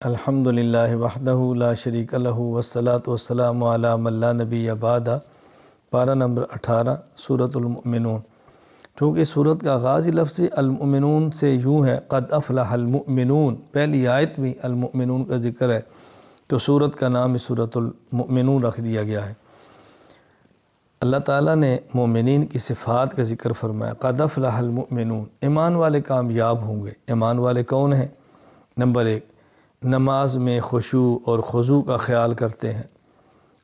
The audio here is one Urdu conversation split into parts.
الحمدللہ وحدہ لا شریک لہ والصلاۃ والسلام علی من لا نبی بعد۔ پارہ نمبر 18 سورۃ المؤمنون۔ چونکہ سورت کا آغاز ہی لفظ المؤمنون سے یوں ہے، قد افلح المؤمنون، پہلی آیت میں المؤمنون کا ذکر ہے، تو سورت کا نام سورۃ المؤمنون رکھ دیا گیا ہے۔ اللہ تعالیٰ نے مومنین کی صفات کا ذکر فرمایا، قد افلح المؤمنون، ایمان والے کامیاب ہوں گے۔ ایمان والے کون ہیں؟ نمبر 1، نماز میں خشوع اور خضوع کا خیال کرتے ہیں،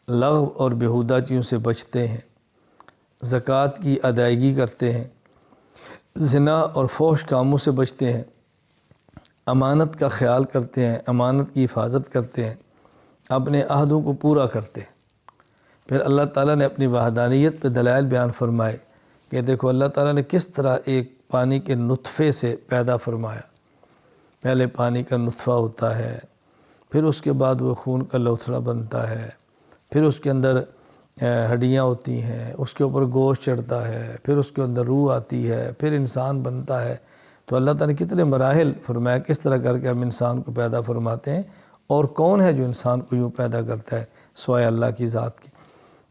لغو اور بیہودہ چیزوں سے بچتے ہیں، زکوٰۃ کی ادائیگی کرتے ہیں، زنا اور فحش کاموں سے بچتے ہیں، امانت کا خیال کرتے ہیں، امانت کی حفاظت کرتے ہیں، اپنے عہدوں کو پورا کرتے ہیں۔ پھر اللہ تعالیٰ نے اپنی وحدانیت پہ دلائل بیان فرمائے کہ دیکھو اللہ تعالیٰ نے کس طرح ایک پانی کے نطفے سے پیدا فرمایا۔ پہلے پانی کا نطفہ ہوتا ہے، پھر اس کے بعد وہ خون کا لوتھڑا بنتا ہے، پھر اس کے اندر ہڈیاں ہوتی ہیں، اس کے اوپر گوشت چڑھتا ہے، پھر اس کے اندر روح آتی ہے، پھر انسان بنتا ہے۔ تو اللہ تعالیٰ نے کتنے مراحل فرمایا، کس طرح کر کے ہم انسان کو پیدا فرماتے ہیں، اور کون ہے جو انسان کو یوں پیدا کرتا ہے سوائے اللہ کی ذات کی۔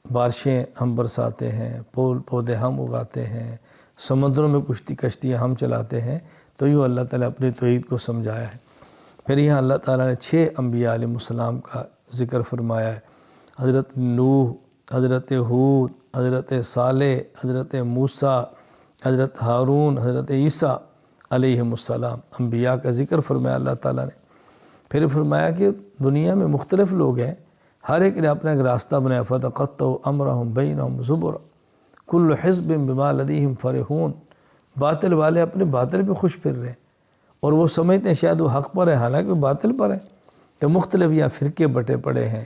بارشیں ہم برساتے ہیں، پھول پودے ہم اگاتے ہیں، سمندروں میں کشتیاں ہم چلاتے ہیں، تو یوں اللہ تعالیٰ اپنی توحید کو سمجھایا ہے۔ پھر یہاں اللہ تعالیٰ نے 6 انبیاء علیہ السلام کا ذکر فرمایا ہے، حضرت نوح، حضرت ہود، حضرت صالح، حضرت موسیٰ، حضرت ہارون، حضرت عیسیٰ علیہ السلام، انبیاء کا ذکر فرمایا اللہ تعالیٰ نے۔ پھر فرمایا کہ دنیا میں مختلف لوگ ہیں، ہر ایک نے اپنا ایک راستہ بنایا، فَتَقَطَّعُوا أَمْرَهُمْ بَيْنَهُمْ زُبُرًا كُلُّ حِزْبٍ بِمَا لَدَيْهِمْ فَرِحُونَ۔ باطل والے اپنے باطل پہ خوش پھر رہے ہیں، اور وہ سمجھتے ہیں شاید وہ حق پر ہے، حالانکہ وہ باطل پر ہے۔ تو مختلف یہاں فرقے بٹے پڑے ہیں،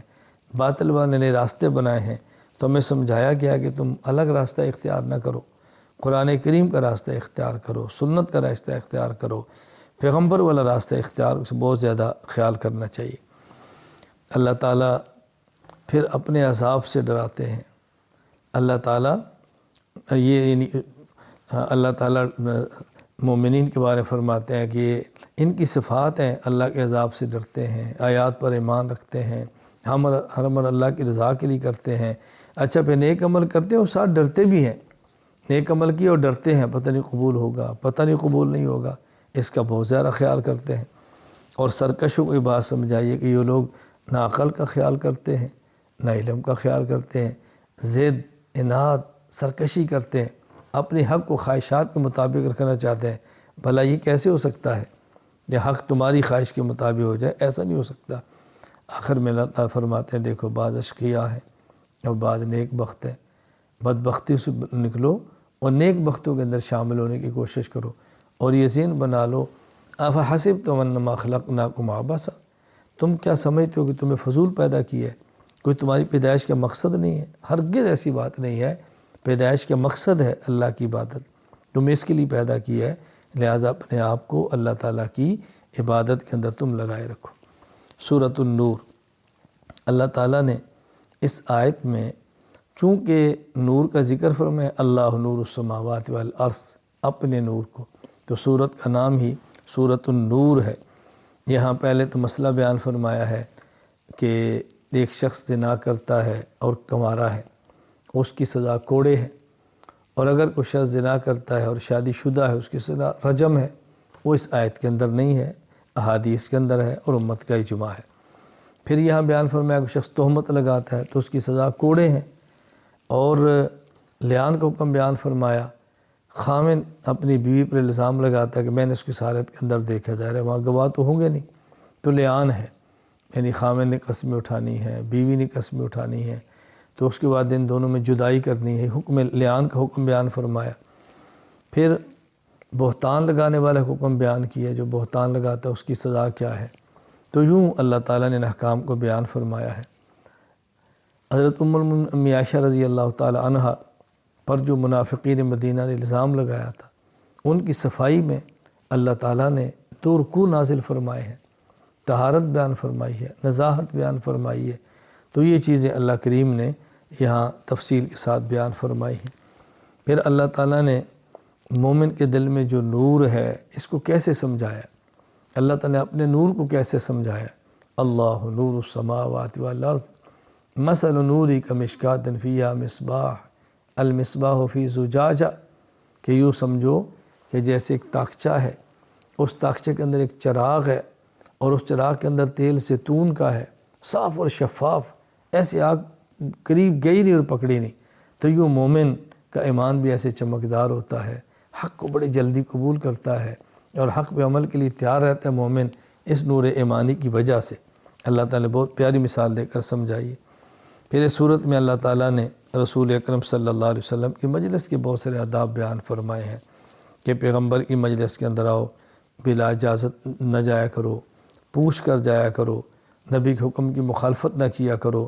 باطل والے نے راستے بنائے ہیں، تو ہمیں سمجھایا گیا کہ تم الگ راستہ اختیار نہ کرو، قرآن کریم کا راستہ اختیار کرو، سنت کا راستہ اختیار کرو، پیغمبر والا راستہ اختیار سے بہت زیادہ خیال کرنا چاہیے۔ اللہ تعالیٰ پھر اپنے عذاب سے ڈراتے ہیں۔ اللہ تعالیٰ اللہ تعالیٰ مومنین کے بارے میں فرماتے ہیں کہ ان کی صفات ہیں، اللہ کے عذاب سے ڈرتے ہیں، آیات پر ایمان رکھتے ہیں، ہر عمل اللہ کی رضا کے لیے کرتے ہیں۔ اچھا، پھر نیک عمل کرتے ہیں اور ساتھ ڈرتے بھی ہیں۔ نیک عمل کیے اور ڈرتے ہیں، پتہ نہیں قبول ہوگا، پتہ نہیں قبول نہیں ہوگا، اس کا بہت زیادہ خیال کرتے ہیں۔ اور سرکشوں کو یہ بات سمجھائیے کہ یہ لوگ نہ عقل کا خیال کرتے ہیں، نہ علم کا خیال کرتے ہیں، ضد، اناد، سرکشی کرتے ہیں، اپنے حق کو خواہشات کے مطابق رکھنا چاہتے ہیں۔ بھلا یہ کیسے ہو سکتا ہے کہ حق تمہاری خواہش کے مطابق ہو جائے؟ ایسا نہیں ہو سکتا۔ آخر میں اللہ تعالیٰ فرماتے ہیں دیکھو بعض اشقیاء ہیں اور بعض نیک بخت ہیں، بدبختی سے نکلو اور نیک بختوں کے اندر شامل ہونے کی کوشش کرو، اور یقین بنا لو افحسبتم انما خلقناکم عبثا، تم کیا سمجھتے ہو کہ تمہیں فضول پیدا کیا ہے؟ کوئی تمہاری پیدائش کا مقصد نہیں ہے؟ ہرگز ایسی بات نہیں ہے۔ پیدائش کا مقصد ہے اللہ کی عبادت، تم اس کے لیے پیدا کیا ہے، لہذا اپنے آپ کو اللہ تعالیٰ کی عبادت کے اندر تم لگائے رکھو۔ سورۃ النور، اللہ تعالیٰ نے اس آیت میں چونکہ نور کا ذکر فرمایا، اللہ نور السماوات والارض، اپنے نور کو، تو سورت کا نام ہی سورۃ النور ہے۔ یہاں پہلے تو مسئلہ بیان فرمایا ہے کہ ایک شخص زنا کرتا ہے اور کنوارا ہے، اس کی سزا کوڑے ہے، اور اگر کوئی شخص زنا کرتا ہے اور شادی شدہ ہے، اس کی سزا رجم ہے۔ وہ اس آیت کے اندر نہیں ہے، احادیث کے اندر ہے اور امت کا اجماع ہے۔ پھر یہاں بیان فرمایا کہ شخص تہمت لگاتا ہے تو اس کی سزا کوڑے ہیں، اور لعان کا حکم بیان فرمایا، خامن اپنی بیوی پر الزام لگاتا ہے کہ میں نے اس کی حالت کے اندر دیکھا جا رہا ہے، وہاں گواہ تو ہوں گے نہیں، تو لعان ہے، یعنی خامن نے قسمیں اٹھانی ہے، بیوی نے قسمیں اٹھانی ہے، تو اس کے بعد ان دونوں میں جدائی کرنی ہے۔ حکم لعان کا حکم بیان فرمایا۔ پھر بہتان لگانے والا حکم بیان کیا، جو بہتان لگاتا ہے اس کی سزا کیا ہے۔ تو یوں اللہ تعالیٰ نے ان احکام کو بیان فرمایا ہے۔ حضرت ام المؤمنین عائشہ رضی اللہ تعالیٰ عنہا پر جو منافقین مدینہ نے الزام لگایا تھا، ان کی صفائی میں اللہ تعالیٰ نے 2 رکوع نازل فرمائے ہیں، طہارت بیان فرمائی ہے، نزاہت بیان فرمائی ہے۔ تو یہ چیزیں اللہ کریم نے یہاں تفصیل کے ساتھ بیان فرمائی ہیں۔ پھر اللہ تعالیٰ نے مومن کے دل میں جو نور ہے اس کو کیسے سمجھایا، اللہ تعالیٰ نے اپنے نور کو کیسے سمجھایا۔ اللہ نور السماوات والارض مثل نوری کمشکات فیہا مصباح المصباح فی زجاجہ، کہ یوں سمجھو کہ جیسے ایک تاخچہ ہے، اس تاخچے کے اندر ایک چراغ ہے اور اس چراغ کے اندر تیل زیتون کا ہے، صاف اور شفاف، ایسے آگ قریب گئی نہیں اور پکڑی نہیں۔ تو یوں مومن کا ایمان بھی ایسے چمکدار ہوتا ہے، حق کو بڑی جلدی قبول کرتا ہے اور حق پہ عمل کے لیے تیار رہتا ہے مومن، اس نور ایمانی کی وجہ سے۔ اللہ تعالیٰ نے بہت پیاری مثال دے کر سمجھائی ہے۔ پھر اس صورت میں اللہ تعالیٰ نے رسول اکرم صلی اللہ علیہ وسلم کی مجلس کے بہت سارے آداب بیان فرمائے ہیں کہ پیغمبر کی مجلس کے اندر آؤ، بلا اجازت نہ جایا کرو، پوچھ کر جایا کرو، نبی کے حکم کی مخالفت نہ کیا کرو،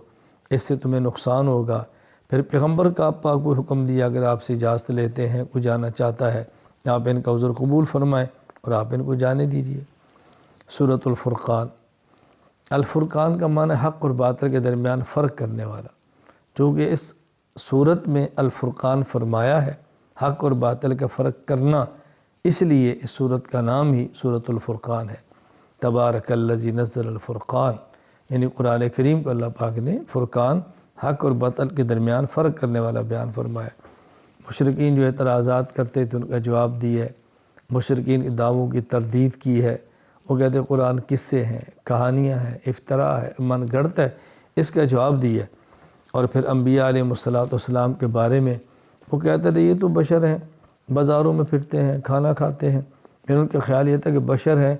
اس سے تمہیں نقصان ہوگا۔ پھر پیغمبر کا آپ پاک کو حکم دیا، اگر آپ سے اجازت لیتے ہیں، کوئی جانا چاہتا ہے، آپ ان کا عذر قبول فرمائیں اور آپ ان کو جانے دیجئے۔ سورۃ الفرقان، الفرقان کا معنی حق اور باطل کے درمیان فرق کرنے والا، چونکہ اس صورت میں الفرقان فرمایا ہے، حق اور باطل کا فرق کرنا، اس لیے اس صورت کا نام ہی سورۃ الفرقان ہے۔ تبارک الذی نزل الفرقان، یعنی قرآن کریم کو اللہ پاک نے فرقان، حق اور باطل کے درمیان فرق کرنے والا بیان فرمایا۔ مشرکین جو اعتراضات کرتے تھے ان کا جواب دیا ہے، مشرکین کے دعووں کی تردید کی ہے، وہ کہتے ہیں قرآن قصے ہیں، کہانیاں ہیں، افطراء ہے، من گڑت ہے، اس کا جواب دیا ہے۔ اور پھر انبیاء علیہ السلام کے بارے میں وہ کہتے تھے یہ تو بشر ہیں، بازاروں میں پھرتے ہیں، کھانا کھاتے ہیں۔ پھر ان کا خیال یہ تھا کہ بشر ہیں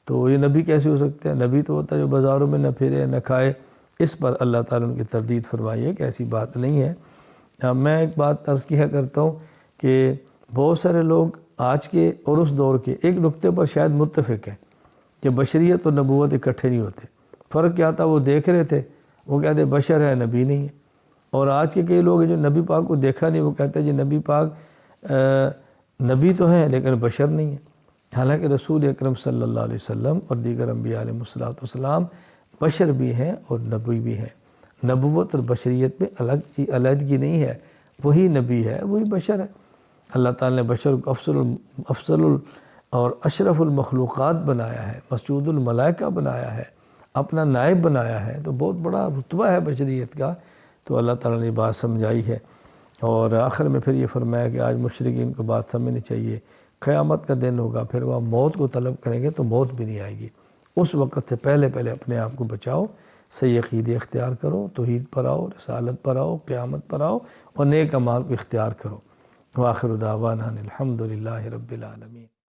تو یہ نبی کیسے ہو سکتے ہیں؟ نبی تو ہوتا ہے جو بازاروں میں نہ پھرے نہ کھائے۔ اس پر اللہ تعالیٰ ان کی تردید فرمائی ہے کہ ایسی بات نہیں ہے۔ میں ایک بات عرض کیا کرتا ہوں کہ بہت سارے لوگ آج کے اور اس دور کے ایک نقطے پر شاید متفق ہیں کہ بشریت اور نبوت اکٹھے نہیں ہوتے۔ فرق کیا تھا؟ وہ دیکھ رہے تھے، وہ کہتے بشر ہے، نبی نہیں ہے۔ اور آج کے کئی لوگ ہیں جو نبی پاک کو دیکھا نہیں، وہ کہتے ہیں جی نبی پاک نبی تو ہیں لیکن بشر نہیں ہے، حالانکہ رسول اکرم صلی اللہ علیہ وسلم اور دیگر انبیاء علیہ السلام بشر بھی ہیں اور نبی بھی ہیں۔ نبوت اور بشریت میں علیحدگی نہیں ہے، وہی نبی ہے، وہی بشر ہے۔ اللہ تعالیٰ نے بشر کو افضل اور اشرف المخلوقات بنایا ہے، مسجود الملائکہ بنایا ہے، اپنا نائب بنایا ہے، تو بہت بڑا رتبہ ہے بشریت کا۔ تو اللہ تعالیٰ نے بات سمجھائی ہے، اور آخر میں پھر یہ فرمایا کہ آج مشرکین کو بات سمجھنی چاہیے، قیامت کا دن ہوگا، پھر وہ موت کو طلب کریں گے تو موت بھی نہیں آئے گی۔ اس وقت سے پہلے اپنے آپ کو بچاؤ، صحیح عقیدے اختیار کرو، توحید پر آؤ، رسالت پر آؤ، قیامت پر آؤ اور نیک اعمال کو اختیار کرو۔ وآخر دعوانا الحمد للہ رب العالمین۔